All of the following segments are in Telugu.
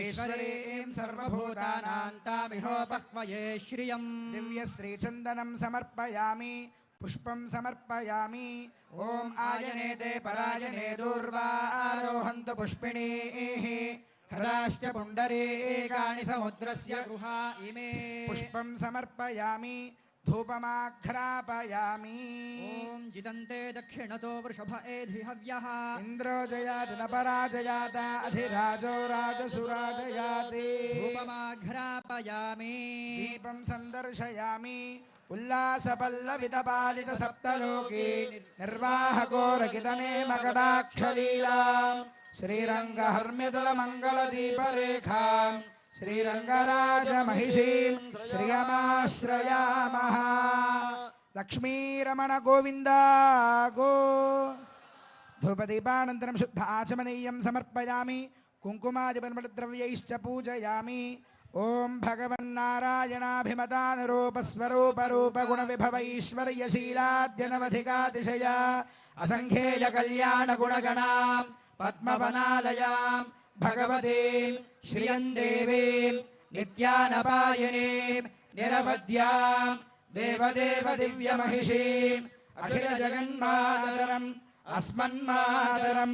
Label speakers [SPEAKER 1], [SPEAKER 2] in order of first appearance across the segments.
[SPEAKER 1] ఈశ్వరీం సర్వభూతానాం
[SPEAKER 2] తామిహోపక్వయే శ్రియం
[SPEAKER 1] దివ్యశ్రీచందనం సమర్పయామి పుష్పం సమర్పయామి ఓం ఆయనేతే పరాయణే దూర్వారోహంతు పుష్పిణీః హరాశ్చ పుండరీకాని సముద్రస్య
[SPEAKER 2] గృహా ఇమే
[SPEAKER 1] పుష్పం సమర్పయామి ధూపమాఘ్రాపయామి
[SPEAKER 2] ఓం జితంతే దక్షిణతో వృషభ ఏధి హవ్యః
[SPEAKER 1] ఇంద్రో జయాతి న పరాజయాత అధిరాజో రాజసురాజయాతి
[SPEAKER 2] ధూపమాఘ్రాపయామి
[SPEAKER 1] దీపం సందర్శయామి ఉల్లాసపల్లవితపాలిత సప్తలోకి నిర్వాహకోరకితనే మకటాక్షలీలాం శ్రీరంగహర్మ్యదల మంగళదీపరేఖాం శ్రీరంగరాజమహిషీం శ్రియమాశ్రయామః లక్ష్మీరమణ గోవింద గో ధూపదీపానంతరం శుద్ధ ఆచమనీయం సమర్పయామి కుంకుమాదిపరిమళద్రవ్యైశ్చ పూజయామి ఓం భగవన్నారాయణాభిమతానురూపస్వరూపరూపగుణవిభవైశ్వర్యశీలాద్యనవధికాతిశయ అసంఖ్యేయ కళ్యాణగుణగణాం పద్మవనాలయాం భగవతీం శ్రియం దేవీం నిత్యానపాయనీం నిరవద్యాం దేవదేవ దివ్యమహిషీం అఖిల జగన్మాతరం అస్మన్మాతరం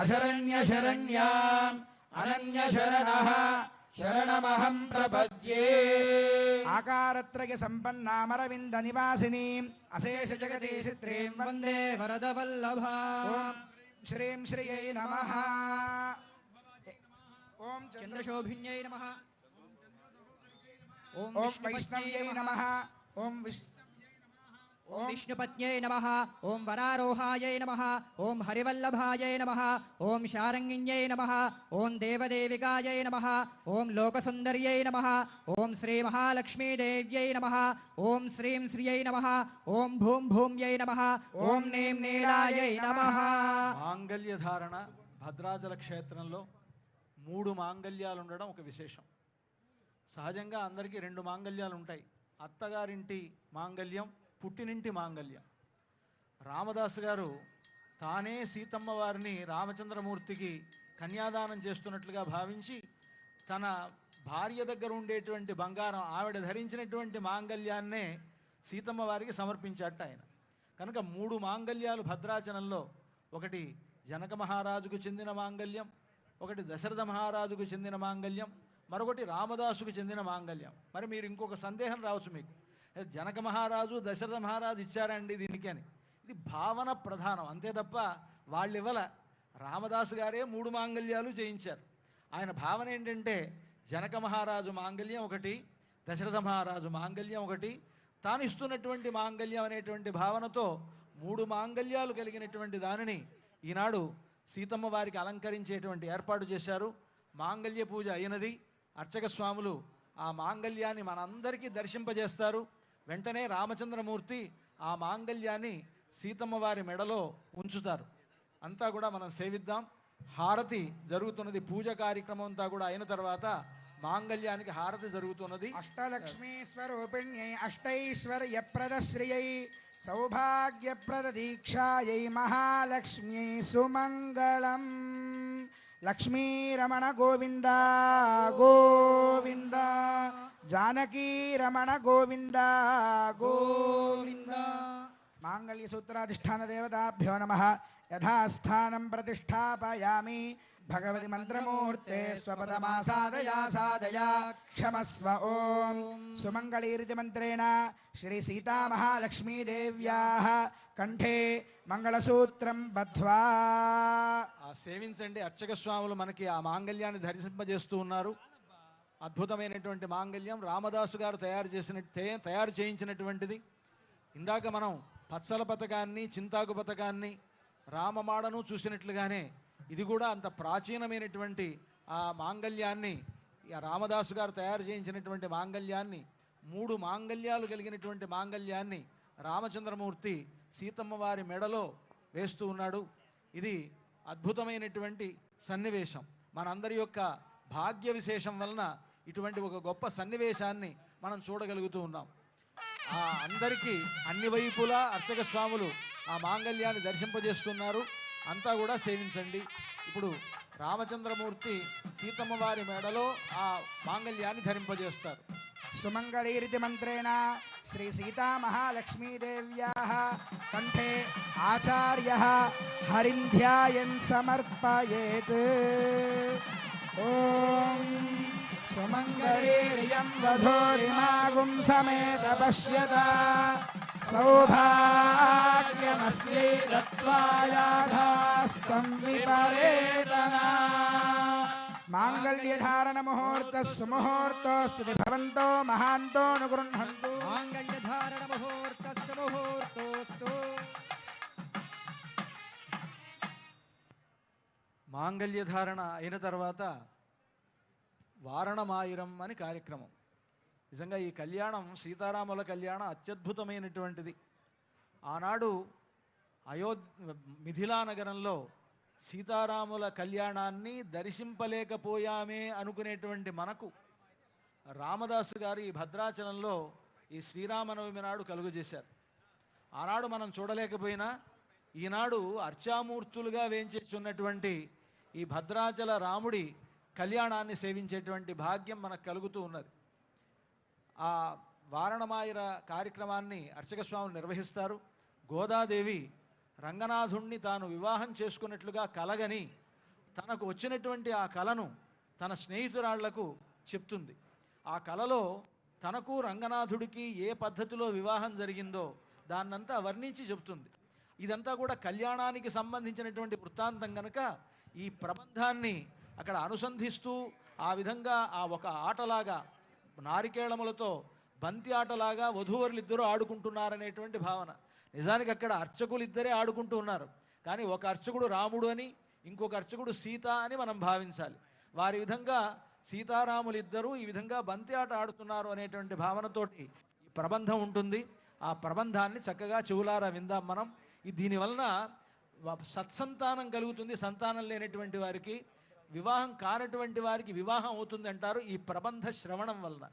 [SPEAKER 1] అశరణ్యశరణ్యాం అనన్యశరణః శరణమహం ప్రపద్యే ఆకారత్రయ సంపన్నామరవింద నివాసినీం అశేష జగదీశిత్రీం వందే
[SPEAKER 2] వరదవల్లభాం
[SPEAKER 1] శ్రీం శ్రియై నమః ఓం
[SPEAKER 2] చంద్రశోభిన్యై నమః
[SPEAKER 1] ఓం వైష్ణవ్యై నమః ఓం
[SPEAKER 2] ఓం విష్ణుపత్న్యై నమః ఓం వరారోహాయై నమః ఓం హరివల్లభాయై నమః ఓం శారంగిణ్యై నమః ఓం దేవదేవికాయై నమః ఓం లోకసుందర్యై నమః ఓం శ్రీ మహాలక్ష్మీదేవ్యై నమః ఓం శ్రీం శ్రియై నమః ఓం భూం భూమ్యై నమః ఓం నీం నీలాయై నమః
[SPEAKER 3] మాంగళ్య ధారణ భద్రాచల క్షేత్రంలో 3 మాంగళ్యాలు ఉండడం ఒక విశేషం. సహజంగా అందరికీ 2 మాంగళ్యాలు ఉంటాయి. అత్తగారింటి మాంగళ్యం, పుట్టినింటి మాంగళ్యం. రామదాసు గారు తానే సీతమ్మ వారిని రామచంద్రమూర్తికి కన్యాదానం చేస్తున్నట్లుగా భావించి తన భార్య దగ్గర ఉండేటువంటి బంగారం, ఆవిడ ధరించినటువంటి మాంగళ్యాన్నే సీతమ్మ వారికి సమర్పించాట ఆయన. కనుక 3 మాంగళ్యాలు భద్రాచలంలో, ఒకటి జనక మహారాజుకు చెందిన మాంగళ్యం, ఒకటి దశరథ మహారాజుకు చెందిన మాంగళ్యం, మరొకటి రామదాసుకు చెందిన మాంగళ్యం. మరి మీరు ఇంకొక సందేహం రావచ్చు మీకు, జనక మహారాజు దశరథ మహారాజు ఇచ్చారండి దీనికి అని. ఇది భావన ప్రధానం అంతే తప్ప వాళ్ళు ఇవ్వల. రామదాసు గారే 3 మాంగళ్యాలు చేయించారు. ఆయన భావన ఏంటంటే జనక మహారాజు మాంగళ్యం ఒకటి, దశరథ మహారాజు మాంగళ్యం ఒకటి, తాను ఇస్తున్నటువంటి మాంగళ్యం అనేటువంటి భావనతో 3 మాంగళ్యాలు కలిగినటువంటి దానిని ఈనాడు సీతమ్మ వారికి అలంకరించేటువంటి ఏర్పాటు చేశారు. మాంగళ్య పూజ అయినది. అర్చక స్వాములు ఆ మాంగళ్యాన్ని మనందరికీ దర్శింపజేస్తారు. వెంటనే రామచంద్రమూర్తి ఆ మాంగళ్యాన్ని సీతమ్మ వారి మెడలో ఉంచుతారు. అంతా కూడా మనం సేవిద్దాం. హారతి జరుగుతున్నది. పూజ కార్యక్రమం అంతా కూడా అయిన తర్వాత మాంగళ్యానికి హారతి జరుగుతున్నది.
[SPEAKER 1] అష్టలక్ష్మీ స్వరూపిణ్యై అష్టైశ్వర్యప్రదశ్రియై సౌభాగ్యప్రదదీక్షాయై మహాలక్ష్మ్యై సుమంగళం. లక్ష్మీరమణ గోవింద గోవింద, జానకీరమణ గోవింద గోవింద. మాంగళ్య సూత్రాధిష్టాన దేవతాభ్యో నమః. యథాస్థానం ప్రతిష్టాపయామి. భగవతి మంత్రమూర్తే స్వపదమాసాదయా సాదయా క్షమస్వ. ఓం సుమంగళీరితి మంత్రేణ శ్రీ సీతామహాలక్ష్మీదేవ్యాః కంఠే మంగళసూత్రం బద్ధ్వా.
[SPEAKER 3] సేవించండి. అర్చక స్వాములు మనకి ఆ మాంగళ్యాన్ని దర్శింపజేస్తూ ఉన్నారు. అద్భుతమైనటువంటి మాంగళ్యం రామదాసు గారు తయారు చేయించినటువంటిది. ఇందాక మనం పచ్చల పథకాన్ని, చింతాకు పథకాన్ని, రామమాడను చూసినట్లుగానే ఇది కూడా అంత ప్రాచీనమైనటువంటి ఆ మాంగళ్యాన్ని, రామదాసు గారు తయారు చేయించినటువంటి మాంగళ్యాన్ని, 3 మాంగళ్యాలు కలిగినటువంటి మాంగళ్యాన్ని రామచంద్రమూర్తి సీతమ్మ వారి మెడలో వేస్తూ ఉన్నాడు. ఇది అద్భుతమైనటువంటి సన్నివేశం. మనందరి యొక్క భాగ్య విశేషం వలన ఇటువంటి ఒక గొప్ప సన్నివేశాన్ని మనం చూడగలుగుతూ ఉన్నాం. అందరికీ అన్ని వైపులా అర్చక స్వాములు ఆ మాంగళ్యాన్ని దర్శింపజేస్తున్నారు. అంతా కూడా సేవించండి. ఇప్పుడు రామచంద్రమూర్తి సీతమ్మ వారి మెడలో ఆ మాంగళ్యాన్ని ధరింపజేస్తారు.
[SPEAKER 1] సుమంగళీరితి మంత్రేణ శ్రీ సీతా మహాలక్ష్మీదేవ్యాః కంఠే ఆచార్యః హరింధ్యాయన్ సమర్పయేత్. ఓం సుమంగళీర్యం వధూరిమాగుం సమేత పశ్యత సౌభాగ్యమస్యై దత్వాయాధాస్తం విపరేతనా. మాంగళ్యధారణ ముహూర్త సుముహూర్తోస్తు భవంతో మహాంతో అనుగృహంతు.
[SPEAKER 2] మాంగళ్యధారణ ముహూర్తస్సు ముహూర్తోస్తు.
[SPEAKER 3] మాంగళ్యధారణ అయిన తర్వాత వారణమాయిరం అని కార్యక్రమం. నిజంగా ఈ కళ్యాణం సీతారాముల కళ్యాణం అత్యద్భుతమైనటువంటిది. ఆనాడు మిథిలా నగరంలో సీతారాముల కళ్యాణాన్ని దర్శింపలేకపోయామే అనుకునేటువంటి మనకు రామదాసు గారు ఈ భద్రాచలంలో ఈ శ్రీరామనవమి నాడు కలుగజేశారు. ఆనాడు మనం చూడలేకపోయినా ఈనాడు అర్చామూర్తులుగా వేంచేస్తున్నటువంటి ఈ భద్రాచల రాముడి కళ్యాణాన్ని సేవించేటువంటి భాగ్యం మనకు కలుగుతూ ఉన్నది. ఆ వారణమాయిర కార్యక్రమాన్ని అర్చక స్వాములు నిర్వహిస్తారు. గోదాదేవి రంగనాథుణ్ణి తాను వివాహం చేసుకున్నట్లుగా కలగని తనకు వచ్చినటువంటి ఆ కలను తన స్నేహితురాళ్లకు చెప్తుంది. ఆ కలలో తనకు రంగనాథుడికి ఏ పద్ధతిలో వివాహం జరిగిందో దాన్నంతా వర్ణించి చెప్తుంది. ఇదంతా కూడా కళ్యాణానికి సంబంధించినటువంటి వృత్తాంతం కనుక ఈ ప్రబంధాన్ని అక్కడ అనుసంధిస్తూ ఆ విధంగా ఆ ఒక ఆటలాగా నారికేళములతో బంతి ఆటలాగా వధూవరులిద్దరూ ఆడుకుంటున్నారనేటువంటి భావన. నిజానికి అక్కడ అర్చకులు ఇద్దరే ఆడుకుంటూ ఉన్నారు, కానీ ఒక అర్చకుడు రాముడు అని ఇంకొక అర్చకుడు సీత అని మనం భావించాలి. వారి విధంగా సీతారాములిద్దరూ ఈ విధంగా బంతి ఆట ఆడుతున్నారు అనేటువంటి భావనతోటి ఈ ప్రబంధం ఉంటుంది. ఆ ప్రబంధాన్ని చక్కగా చెవులారా విందాం మనం. దీనివలన సత్సంతానం కలుగుతుంది. సంతానం లేనటువంటి వారికి, వివాహం కానటువంటి వారికి వివాహం అవుతుంది అంటారు ఈ ప్రబంధ శ్రవణం వలన.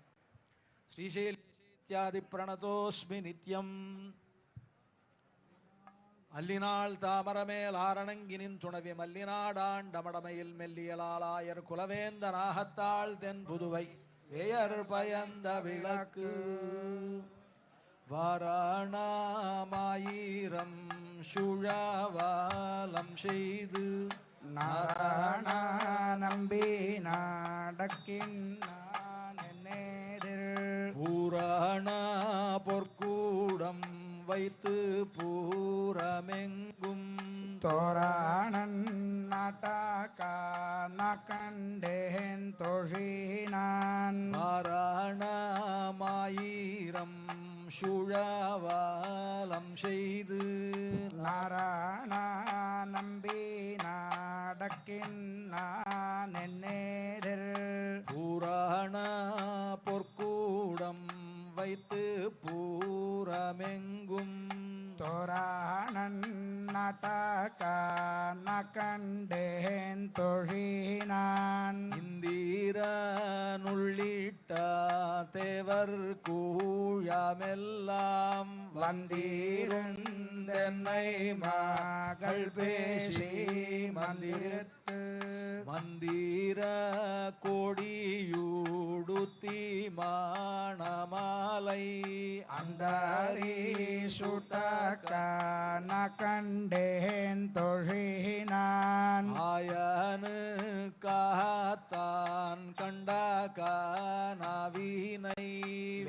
[SPEAKER 3] శ్రీశైలేత్యాది ప్రణతోస్మి నిత్యం அல்லினாள் தாமரமேல் ஆரணங்கினின் துணவி மல்லினாடாண்டமடமையில் மெல்லியலாலாயர் குலவேந்த நாகத்தாள் தென் புதுவை வேயர் பயந்த விளக்கு வாராணாமாயிரம் சுழாவாலம் செய்து
[SPEAKER 1] நாராயண நம்பி நாடக்கின்னேதிர்
[SPEAKER 3] பூராண பொற்கூடம் வைத்து பூரமெங்கும்
[SPEAKER 1] தோராணன் நாட்டாக்கான கண்டேன் தொழினான்
[SPEAKER 3] மாராணமாயிரம் சுழாவாலம் செய்து
[SPEAKER 1] நாராயண நம்பி நாடக்கின்னேதிர்
[SPEAKER 3] பூராண பொற்கூடம் வைத்து பூரமெங்கும்
[SPEAKER 1] தோராணன் நாட்டாக்கான கண்டேன் தொழினான்
[SPEAKER 3] இந்திரனுள்ளிட்ட தேவர் கூழமெல்லாம்
[SPEAKER 1] வந்திருந்தென்னை மகள் பேசி மந்திரத்து
[SPEAKER 3] மந்திர கோடியூடுத்தி மாணமாலை
[SPEAKER 1] அந்தாரி சுட்டக்கான கண்டேன் தொழினான்
[SPEAKER 3] ஆயனு காத்தான் கண்டகானவினை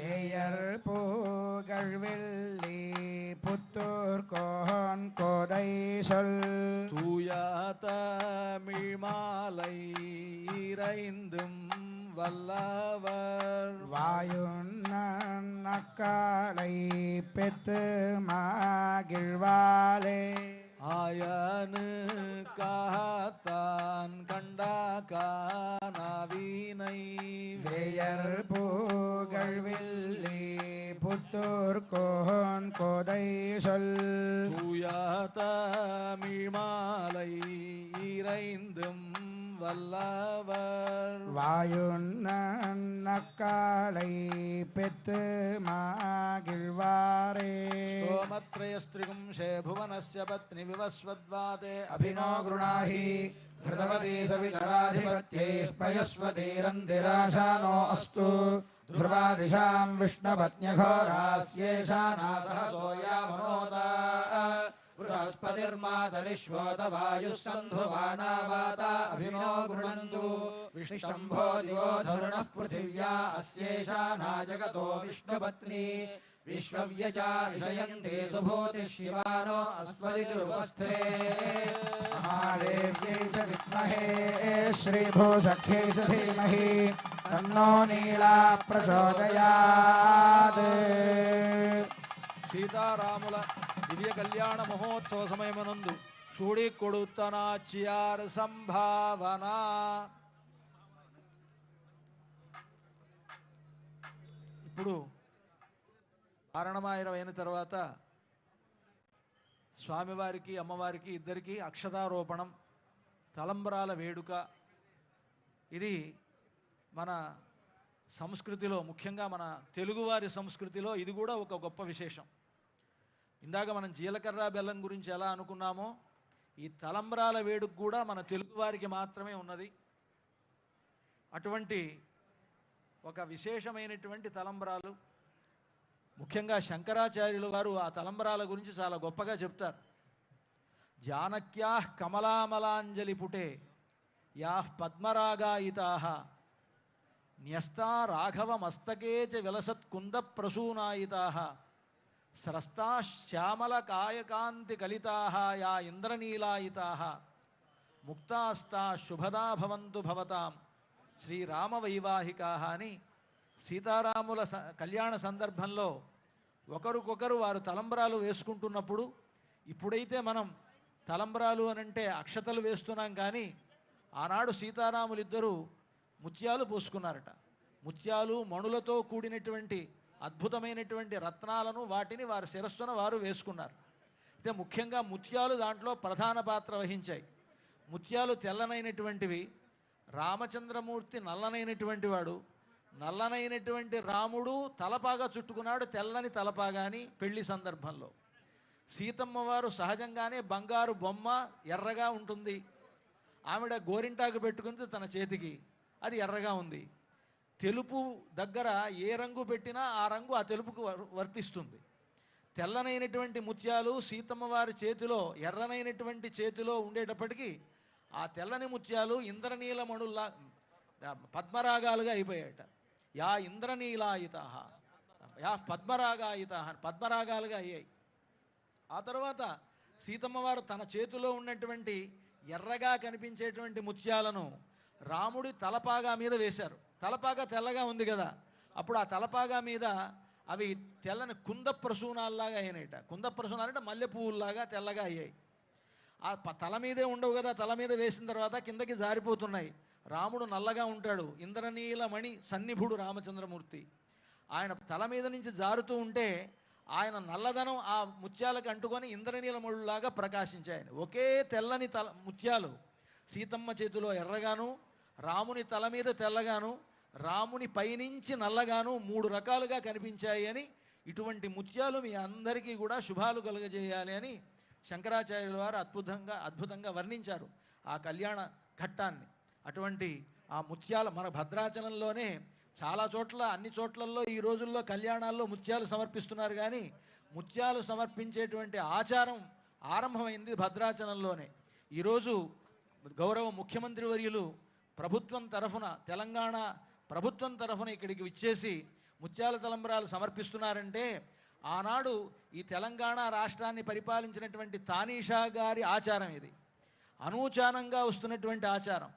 [SPEAKER 1] வேயர் புகழ்வெள்ளி புத்தூர் கோன் கோதை சொல்
[SPEAKER 3] தூய தமிழ் மாலை இறைந்தும் வல்லவர்
[SPEAKER 1] வாயுண்ணன் அக்காலை பெத்து மகிழ்வாலே
[SPEAKER 3] ஆயனு காத்தான் கண்டகானவினை
[SPEAKER 1] வேயர் புகழ்வெள்ளி புத்தூர் கோன் கோதை சொல்
[SPEAKER 3] தூய தமிழ் மாலை இறைந்தும் வல்லவர்
[SPEAKER 1] வாயுன்னக்காலை பெத்து மாகிழ்வாரே
[SPEAKER 3] स्तोमत्रयस्त्रिगुंशे भुवनस्य पत्नि विवस्वद्वाते
[SPEAKER 1] अभिनो गृणाहि घृतवती सवितराधिपत्यै पयस्वतीरन्तिराशानो अस्तु ध्रुवा दिशां विष्णुपत्न्यघोरास्येषा नासहसो यामनोता बृहस्पतिर्मातरिश्वोत वायुः सन्धुवाना वाता अभिनो गृणन्तु विष्टम्भो दिवो धरुणः पृथिव्या अस्येषा नाजगतो विष्णुपत्नी विश्वव्यचा विषयन्ते सुभूतिः शिवानो अस्मदिरुपस्थे महादेव्यै च विद्महे श्रीभूसख्यै च धीमहि तन्नो नीला प्रचोदयात्
[SPEAKER 3] సీతారాముల దివ్య కళ్యాణ మహోత్సవ సమయమనందు చూడి కొడుతనాచియార్ సంభావన. ఇప్పుడు కారణమాయనం అయిన తర్వాత స్వామివారికి అమ్మవారికి ఇద్దరికి అక్షతారోపణం, తలంబ్రాల వేడుక. ఇది మన సంస్కృతిలో, ముఖ్యంగా మన తెలుగువారి సంస్కృతిలో ఇది కూడా ఒక గొప్ప విశేషం. ఇందాక మనం జీలకర్ర బెల్లం గురించి ఎలా అనుకున్నామో, ఈ తలంబ్రాల వేడుక కూడా మన తెలుగువారికి మాత్రమే ఉన్నది. అటువంటి ఒక విశేషమైనటువంటి తలంబ్రాలు, ముఖ్యంగా శంకరాచార్యుల వారు ఆ తలంబ్రాల గురించి చాలా గొప్పగా చెప్తారు. జానక్యా కమలామలాంజలి పుటే యా పద్మరాగాయితా న్యస్తా రాఘవ మస్తకే చ విలసత్కుంద ప్రసూనాయితా స్రస్తా శ్యామల కాయకాంతి కలితా యా ఇంద్రనీలాయితా ముక్తాస్తా శుభదా భవంతు భవతాం శ్రీరామవైవాహికా అని సీతారాముల కళ్యాణ సందర్భంలో ఒకరికొకరు వారు తలంబ్రాలు వేసుకుంటున్నప్పుడు, ఇప్పుడైతే మనం తలంబ్రాలు అనంటే అక్షతలు వేస్తున్నాం, కానీ ఆనాడు సీతారాములిద్దరూ ముత్యాలు పోసుకున్నారట. ముత్యాలు మణులతో కూడినటువంటి అద్భుతమైనటువంటి రత్నాలను వాటిని వారి శిరస్సున వారు వేసుకున్నారు. అయితే ముఖ్యంగా ముత్యాలు దాంట్లో ప్రధాన పాత్ర వహించాయి. ముత్యాలు తెల్లనైనటువంటివి, రామచంద్రమూర్తి నల్లనైనటువంటి వాడు, నల్లనైనటువంటి రాముడు తలపాగా చుట్టుకున్నాడు, తెల్లని తలపాగాని పెళ్లి సందర్భంలో. సీతమ్మ వారు సహజంగానే బంగారు బొమ్మ, ఎర్రగా ఉంటుంది. ఆవిడ గోరింటాకు పెట్టుకుంది తన చేతికి, అది ఎర్రగా ఉంది. తెలుపు దగ్గర ఏ రంగు పెట్టినా ఆ రంగు ఆ తెలుపుకు వర్తిస్తుంది. తెల్లనైనటువంటి ముత్యాలు సీతమ్మ వారి చేతిలో, ఎర్రనైనటువంటి చేతిలో ఉండేటప్పటికీ ఆ తెల్లని ముత్యాలు ఇంద్రనీలమణుల్లా పద్మరాగాలుగా అయిపోయాయట. యా ఇంద్రనీలాయిత యా పద్మరాగాయిత పద్మరాగాలుగా అయ్యాయి. ఆ తర్వాత సీతమ్మ వారు తన చేతిలో ఉన్నటువంటి ఎర్రగా కనిపించేటువంటి ముత్యాలను రాముడి తలపాగా మీద వేశారు. తలపాగా తెల్లగా ఉంది కదా, అప్పుడు ఆ తలపాగా మీద అవి తెల్లని కుంద ప్రసూనాల్లాగా అయినాయట. కుంద ప్రసూనాలు అంటే మల్లె పువ్వుల్లాగా తెల్లగా అయ్యాయి. ఆ తల మీదే ఉండవు కదా, తల మీద వేసిన తర్వాత కిందకి జారిపోతున్నాయి. రాముడు నల్లగా ఉంటాడు, ఇంద్రనీలమణి సన్నిభుడు రామచంద్రమూర్తి. ఆయన తల మీద నుంచి జారుతూ ఉంటే ఆయన నల్లదనం ఆ ముత్యాలకు అంటుకొని ఇంద్రనీలమణులాగా ప్రకాశించాయని. ఒకే తెల్లని ముత్యాలు సీతమ్మ చేతిలో ఎర్రగాను, రాముని తల మీద తెల్లగాను, రాముని పైనుంచి నల్లగాను 3 రకాలుగా కనిపించాయి అని, ఇటువంటి ముత్యాలు మీ అందరికీ కూడా శుభాలు కలుగజేయాలి అని శంకరాచార్యుల వారు అద్భుతంగా వర్ణించారు ఆ కళ్యాణ ఘట్టాన్ని. అటువంటి ఆ ముత్యాల మన భద్రాచలంలోనే చాలా చోట్ల, అన్ని చోట్లలో ఈ రోజుల్లో కళ్యాణాల్లో ముత్యాలు సమర్పిస్తున్నారు, కానీ ముత్యాలు సమర్పించేటువంటి ఆచారం ఆరంభమైంది భద్రాచలంలోనే. ఈరోజు గౌరవ ముఖ్యమంత్రి వర్యులు ప్రభుత్వం తరఫున, తెలంగాణ ప్రభుత్వం తరఫున ఇక్కడికి విచ్చేసి ముత్యాల తలంబ్రాలు సమర్పిస్తున్నారంటే, ఆనాడు ఈ తెలంగాణ రాష్ట్రాన్ని పరిపాలించినటువంటి తానీషా గారి ఆచారం ఇది. అనూచానంగా వస్తున్నటువంటి ఆచారం.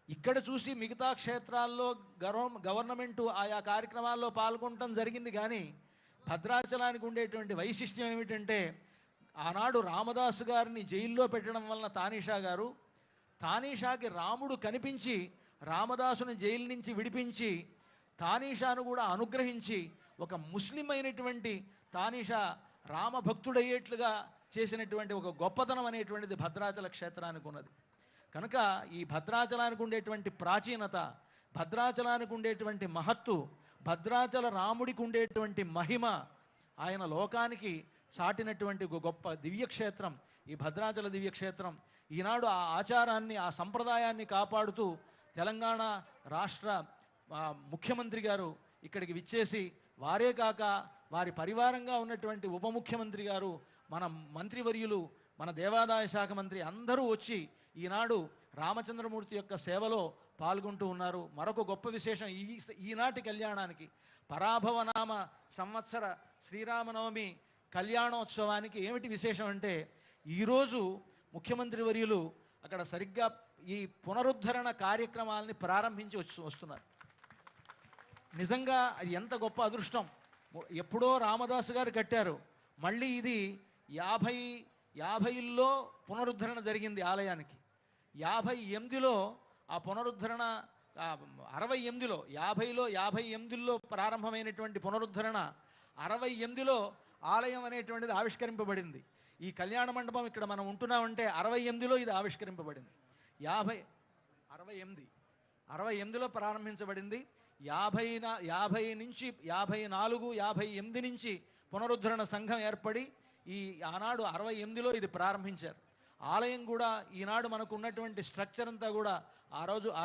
[SPEAKER 3] ఇక్కడ చూసి మిగతా క్షేత్రాల్లో గవర్నమెంటు ఆయా కార్యక్రమాల్లో పాల్గొనడం జరిగింది, కానీ భద్రాచలానికి ఉండేటువంటి వైశిష్ట్యం ఏమిటంటే, ఆనాడు రామదాసు గారిని జైల్లో పెట్టడం వలన తానీషాకి రాముడు కనిపించి రామదాసుని జైలు నుంచి విడిపించి తానీషాను కూడా అనుగ్రహించి ఒక ముస్లిం అయినటువంటి తానీషా రామభక్తుడయ్యేట్లుగా చేసినటువంటి ఒక గొప్పతనం అనేటువంటిది భద్రాచల క్షేత్రానికి ఉన్నది. కనుక ఈ భద్రాచలానికి ఉండేటువంటి ప్రాచీనత, భద్రాచలానికి ఉండేటువంటి మహత్తు, భద్రాచల రాముడికి ఉండేటువంటి మహిమ, ఆయన లోకానికి చాటినటువంటి గొప్ప దివ్యక్షేత్రం ఈ భద్రాచల దివ్యక్షేత్రం. ఈనాడు ఆ ఆచారాన్ని, ఆ సంప్రదాయాన్ని కాపాడుతూ తెలంగాణ రాష్ట్ర ముఖ్యమంత్రి గారు ఇక్కడికి విచ్చేసి, వారే కాక వారి పరివారంగా ఉన్నటువంటి ఉప ముఖ్యమంత్రి గారు, మన మంత్రివర్యులు, మన దేవాదాయ శాఖ మంత్రి అందరూ వచ్చి ఈనాడు రామచంద్రమూర్తి యొక్క సేవలో పాల్గొంటూ ఉన్నారు. మరొక గొప్ప విశేషం ఈనాటి కళ్యాణానికి, పరాభవనామ సంవత్సర శ్రీరామనవమి కళ్యాణోత్సవానికి ఏమిటి విశేషం అంటే, ఈరోజు ముఖ్యమంత్రి వర్యులు అక్కడ సరిగ్గా ఈ పునరుద్ధరణ కార్యక్రమాలని ప్రారంభించి వస్తున్నారు. నిజంగా అది ఎంత గొప్ప అదృష్టం. ఎప్పుడో రామదాసు గారు కట్టారు, మళ్ళీ ఇది 50లో పునరుద్ధరణ జరిగింది ఆలయానికి. 58లో ఆ పునరుద్ధరణ, 68లో 58లో ప్రారంభమైనటువంటి పునరుద్ధరణ 68లో ఆలయం అనేటువంటిది ఆవిష్కరింపబడింది. ఈ కళ్యాణ మండపం ఇక్కడ మనం ఉంటున్నామంటే 68లో ఇది ఆవిష్కరింపబడింది. 68లో ప్రారంభించబడింది. 50 నుంచి 54, 58 నుంచి పునరుద్ధరణ సంఘం ఏర్పడి ఆనాడు 68లో ఇది ప్రారంభించారు. ఆలయం కూడా ఈనాడు మనకు ఉన్నటువంటి స్ట్రక్చర్ అంతా కూడా ఆ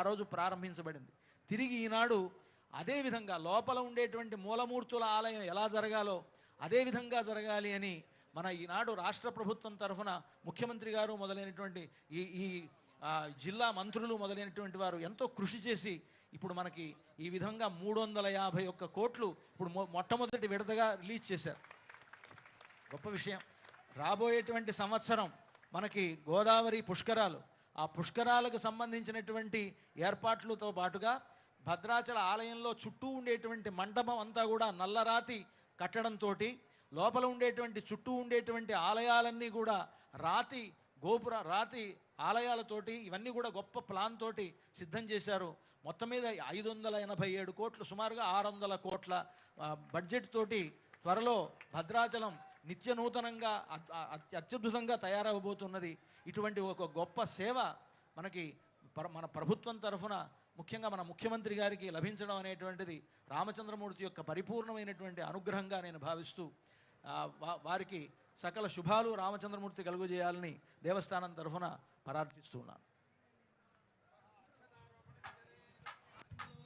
[SPEAKER 3] రోజు ప్రారంభించబడింది. తిరిగి ఈనాడు అదేవిధంగా లోపల ఉండేటువంటి మూలమూర్తుల ఆలయం ఎలా జరగాలో అదే విధంగా జరగాలి అని మన ఈనాడు రాష్ట్ర ప్రభుత్వం తరఫున ముఖ్యమంత్రి గారు మొదలైనటువంటి ఈ జిల్లా మంత్రులు మొదలైనటువంటి వారు ఎంతో కృషి చేసి ఇప్పుడు మనకి ఈ విధంగా 351 కోట్లు ఇప్పుడు మొట్టమొదటి విడతగా రిలీజ్ చేశారు. గొప్ప విషయం. రాబోయేటువంటి సంవత్సరం మనకి గోదావరి పుష్కరాలు, ఆ పుష్కరాలకు సంబంధించినటువంటి ఏర్పాట్లతో పాటుగా భద్రాచల ఆలయంలో చుట్టూ ఉండేటువంటి మండపం అంతా కూడా నల్లరాతి కట్టడంతో, లోపల ఉండేటువంటి చుట్టూ ఉండేటువంటి ఆలయాలన్నీ కూడా రాతి ఆలయాలతోటి, ఇవన్నీ కూడా గొప్ప ప్లాన్ తోటి సిద్ధం చేశారు. మొత్తం మీద 587 కోట్లు, సుమారుగా 600 కోట్ల బడ్జెట్ తోటి త్వరలో భద్రాచలం నిత్య నూతనంగా అత్యద్భుతంగా తయారవబోతున్నది. ఇటువంటి ఒక గొప్ప సేవ మనకి మన ప్రభుత్వం తరఫున, ముఖ్యంగా మన ముఖ్యమంత్రి గారికి లభించడం అనేటువంటిది రామచంద్రమూర్తి యొక్క పరిపూర్ణమైనటువంటి అనుగ్రహంగా నేను భావిస్తూ వారికి సకల శుభాలు రామచంద్రమూర్తి కలుగజేయాలని దేవస్థానం తరఫున ప్రార్థిస్తున్నాను.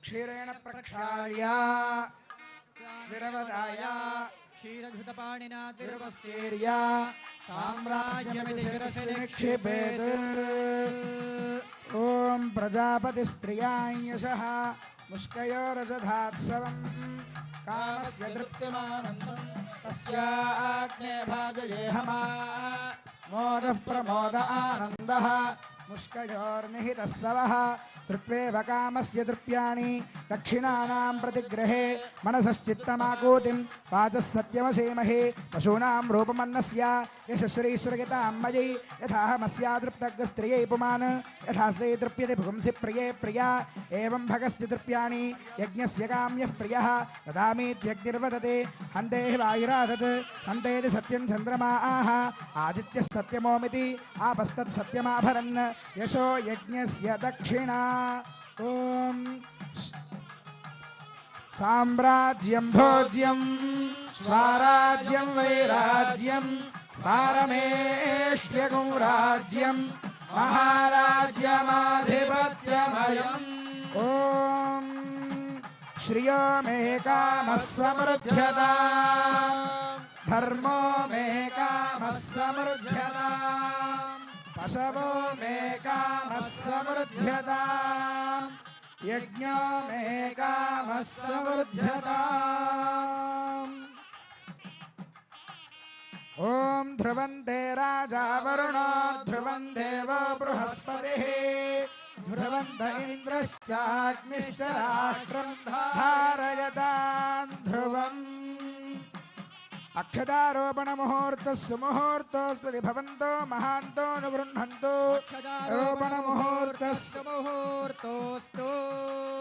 [SPEAKER 1] క్షీరేణ ప్రక్షాళ్య విరవదాయ
[SPEAKER 2] క్షీరఘృతపాణినా
[SPEAKER 1] విరవస్కీర్య సామ్రాజ్యమితి శిరసి నిక్షిపేత్. ఓం ప్రజాపతిస్త్రియాయశః ముష్కయోరజధాత్సవం కామస్య తృప్తిమానందం తస్యాగ్నే భాజయేహమా మోదః ప్రమోద ఆనందః ముష్కయోర్నిహితः సవః తృప్వేవ కామస్య తృప్యాణి దక్షిణానాం ప్రతిగ్రహే మనసశ్చిత్తమాకూతిం వాచः సత్యమసేమహే పశూనాం రూపమన్నస్య యశశ్రీశ్రగితాం మయీ యథాహమస్యా తృప్తగ్స్త్రియై పుమాన్ యథాస్తే తృప్యతే పుంసి ప్రియే ప్రియా ఏవం భగస్య తృప్యాణి యజ్ఞస్య కామ్యః ప్రియః దదామీత్యగ్నిర్వదతే హంతే వాయురాదత్ హంతేతి సత్యం చంద్రమాః ఆదిత్యः సత్యమోమితి ఆపస్తత్ సత్యమాభరన్ యశో యజ్ఞస్య దక్షిణా. ఓం సామ్రాజ్యం భోజ్యం స్వరాజ్యం వైరాజ్యం పారమేష్ట్యగుం రాజ్యం మహారాజ్యమాధిపత్యమయం. ఓం శ్రియో మే కామః సమృద్ధ్యతా ధర్మో మే కామః సమృద్ధ్యతా పశవో మే కామః సమృద్ధ్యతా యజ్ఞో మే కామః సమృద్ధ్యతా. ఓం ధ్రువంతే రాజా వరుణో ధ్రువం దేవో బృహస్పతిః ధ్రువంత ఇంద్రశ్చాగ్నిశ్చ రాష్ట్రం ధారయతాన్ ధ్రువం. అక్షదారోపణ ముహూర్తః సుముహూర్తోస్తు విభవంతో మహాంతో అనుగృహంతు రోపణ ముహూర్తస్తు.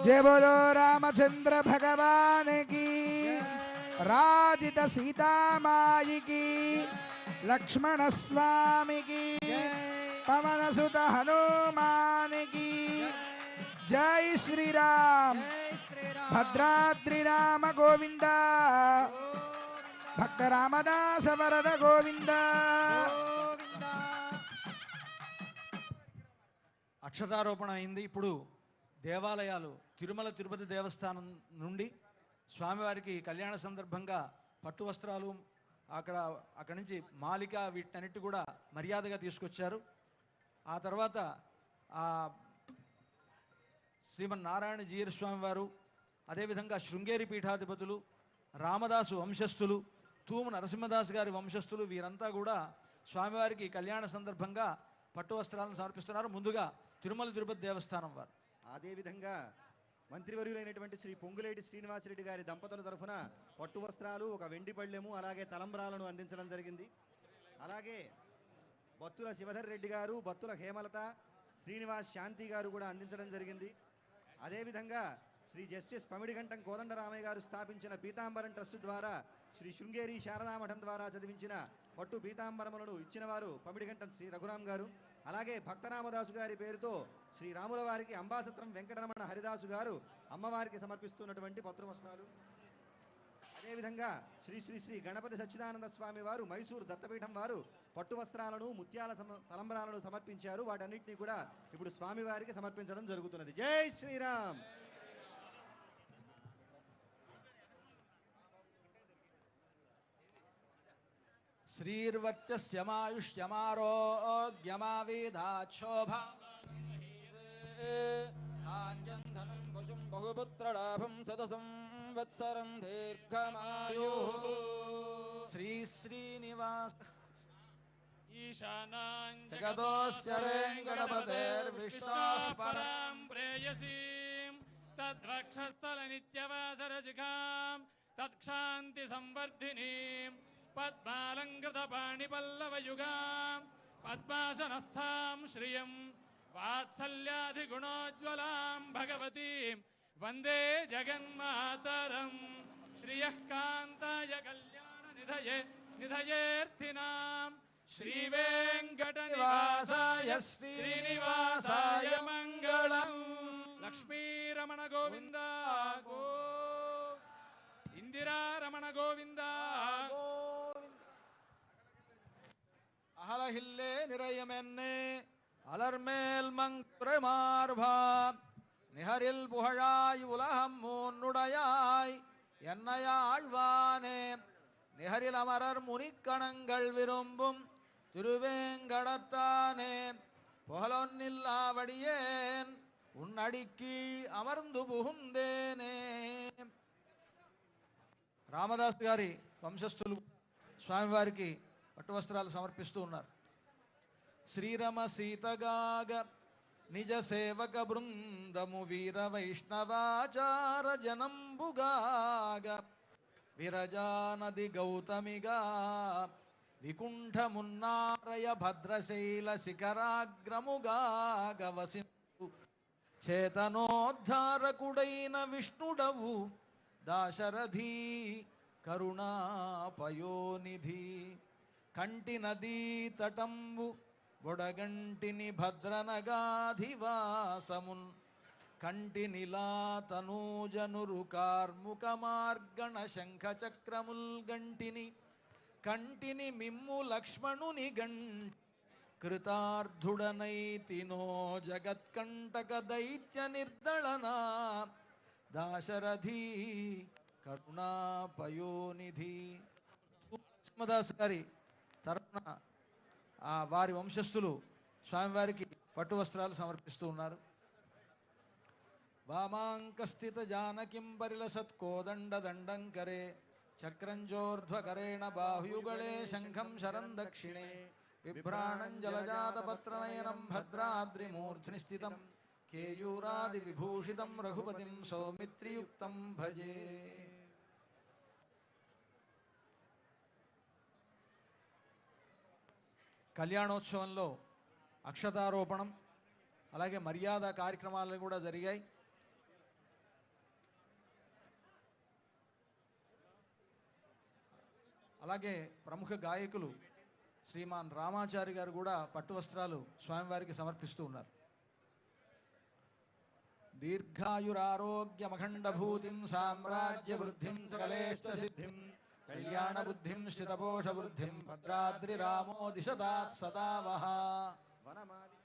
[SPEAKER 1] జయ బోలో రామచంద్ర భగవాన్ కి, రాజిత సీతామాయికి, లక్ష్మణ స్వామికి, పవనసుత హనుమానికి, జై శ్రీరామ్
[SPEAKER 2] జై శ్రీరామ్
[SPEAKER 1] భద్రాద్రి రామ గోవింద
[SPEAKER 2] గోవింద
[SPEAKER 1] భక్త రామదాస వరద గోవింద
[SPEAKER 2] గోవింద
[SPEAKER 3] అక్షతారోపణ అయింది. ఇప్పుడు దేవాలయాలు తిరుమల తిరుపతి దేవస్థానం నుండి స్వామివారికి కళ్యాణ సందర్భంగా పట్టు వస్త్రాలు అక్కడి నుంచి మాలిక వీటన్నిటి కూడా మర్యాదగా తీసుకొచ్చారు. ఆ తర్వాత శ్రీమన్నారాయణ జీయర్ స్వామి వారు, అదేవిధంగా శృంగేరి పీఠాధిపతులు, రామదాసు వంశస్థులు, తూము నరసింహదాస్ గారి వంశస్థులు వీరంతా కూడా స్వామివారికి కళ్యాణ సందర్భంగా పట్టు వస్త్రాలను సమర్పిస్తున్నారు. ముందుగా తిరుమల తిరుపతి దేవస్థానం వారు.
[SPEAKER 4] అదేవిధంగా మంత్రివర్యులైనటువంటి శ్రీ పొంగులేటి శ్రీనివాసరెడ్డి గారి దంపతుల తరఫున పట్టు వస్త్రాలు, ఒక వెండి పళ్ళెము, అలాగే తలంబ్రాలను అందించడం జరిగింది. అలాగే బత్తుల శివధర్ రెడ్డి గారు, బత్తుల హేమలత, శ్రీనివాస్ శాంతి గారు కూడా అందించడం జరిగింది. అదేవిధంగా శ్రీ జస్టిస్ పమిడిగంటం కోదండరామయ్య గారు స్థాపించిన పీతాంబరం ట్రస్ట్ ద్వారా శ్రీ శృంగేరి శారదామఠం ద్వారా చదివించిన పట్టు పీతాంబరములను ఇచ్చిన వారు పమిడిగంటం శ్రీ రఘురాం గారు. అలాగే భక్తరామదాసు గారి పేరుతో శ్రీ రాముల వారికి అంబాసత్రం వెంకటరమణ హరిదాసు గారు అమ్మవారికి సమర్పిస్తున్నటువంటి పత్రవస్త్రాలు. అదేవిధంగా శ్రీ శ్రీ శ్రీ గణపతి సచ్చిదానంద స్వామి వారు మైసూరు దత్తపీఠం వారు పట్టు వస్త్రాలను, ముత్యాల తలంబ్రాలను సమర్పించారు. వాటన్నిటినీ కూడా ఇప్పుడు స్వామివారికి సమర్పించడం జరుగుతున్నది. జై శ్రీరామ్.
[SPEAKER 3] శ్రీర్వర్చస్యమాయుష్యమారోగ్యమావేదాక్షోభ
[SPEAKER 5] ధాన్యం ధనం పశుం బహుపుత్రలాభం శతసంవత్సరం దీర్ఘమాయు
[SPEAKER 3] శ్రీ శ్రీనివాస
[SPEAKER 5] జగదోస్య
[SPEAKER 3] వెంకటపతేర్విష్ణోః
[SPEAKER 5] పరాం ప్రేయసీం తద్వక్షస్థల నిత్యవాసరసికాం తత్క్షాంతి సంవర్ధినీం పద్మాలంకృత పాణిపల్లవయుగాం పద్మాసనస్థాం శ్రియం వాత్సల్యాధిగుణోజ్వలాం భగవతీం వందే జగన్మాతరం శ్రియః కాంతాయ కళ్యాణ నిధయేర్థినాం శ్రీవేంకటనివాసాయ శ్రీనివాసాయ మంగళం. లక్ష్మీరమణ గోవింద గో ఇందిరారమణ గోవింద
[SPEAKER 3] அகலகில்லே நிறையமென்னே அலர்மேல் மங்குரமார்பா நிகரில் புகழாய் உலகம் மூன்னுடையாய் என்னையாழ்வானே நிகரில் அமரர் முனிக்கணங்கள் விரும்பும் திருவேங்கடத்தானே புகழொன்னில்லாவடியேன் உன்னடிக்கீழ் அமர்ந்து புகுந்தேனே. రామదాస్ గారి వంశస్థులు స్వామివారికి పట్టు వస్త్రాలు సమర్పిస్తూ ఉన్నారు. శ్రీరమ సీతగాగ నిజ సేవక బృందము వీర వైష్ణవాచార జనంబుగాగ విరజానది గౌతమిగా వికుంఠమున్నారయ భద్రశైల శిఖరాగ్రముగాగ వసింతు చేతనోద్ధారకుడైన విష్ణుడవు దాశరథీ కరుణాపయోనిధి కంటి నదీ తటంబు బొడగంటిని భద్రనగాధివాసమున్ కంటి నిలాతనూజనురు కార్ముక మార్గణ శంఖ చక్రముల్ గంటిని కంటిని మిమ్ము లక్ష్మణుని కృతార్థుడనైతినో జగత్కంటక దైత్య నిర్దళనా దాశరథీ కరుణాపయోనిధి. నరసింహదాస్ గారి తరఫున వారి వంశస్థులు స్వామివారికి పట్టు వస్త్రాలు సమర్పిస్తూ ఉన్నారు. వామాంకస్థిత జానకిం పరిలసత్కోదండ దండంకరే చక్రంజోర్ధ్వకరేణ బాహుయుగళే శంఖం శరం దక్షిణే బిభ్రాణం జలజాతపత్రనయనం భద్రాద్రిమూర్ధ్ని స్థితం కేయూరాది విభూషితం రఘుపతిం సౌమిత్రియుక్తం భజే. కళ్యాణోత్సవంలో అక్షతారోపణం అలాగే మర్యాద కార్యక్రమాలు కూడా జరిగాయి. అలాగే ప్రముఖ గాయకులు శ్రీమాన్ రామాచారి గారు కూడా పట్టు వస్త్రాలు స్వామివారికి సమర్పిస్తూ ఉన్నారు. దీర్ఘాయురారోగ్యమఖండభూతిం సామ్రాజ్యవృద్ధిం సకలేష్టసిద్ధిం కళ్యాణబుద్ధిం శ్రితపోషవృద్ధిం భద్రాద్రిరామో దిశదాత్ సదా వః.
[SPEAKER 4] వనమాలి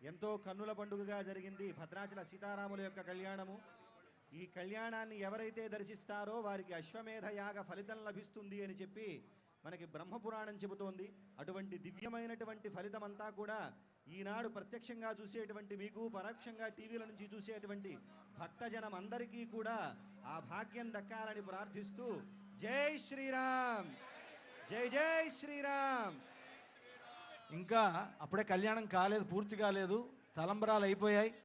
[SPEAKER 4] ఎంతో కన్నుల పండుగగా జరిగింది భద్రాచల సీతారాముల యొక్క కళ్యాణము. ఈ కళ్యాణాన్ని ఎవరైతే దర్శిస్తారో వారికి అశ్వమేధ యాగ ఫలితం లభిస్తుంది అని చెప్పి మనకి బ్రహ్మపురాణం చెబుతోంది. అటువంటి దివ్యమైనటువంటి ఫలితం అంతా కూడా ఈనాడు ప్రత్యక్షంగా చూసేటువంటి మీకు, పరోక్షంగా టీవీల నుంచి చూసేటువంటి భక్తజనం అందరికీ కూడా ఆ భాగ్యం దక్కాలని ప్రార్థిస్తూ జై శ్రీరామ్, జై జై శ్రీరామ్.
[SPEAKER 3] ఇంకా అప్పుడే కళ్యాణం కాలేదు, పూర్తి కాలేదు, తలంబరాలు అయిపోయాయి.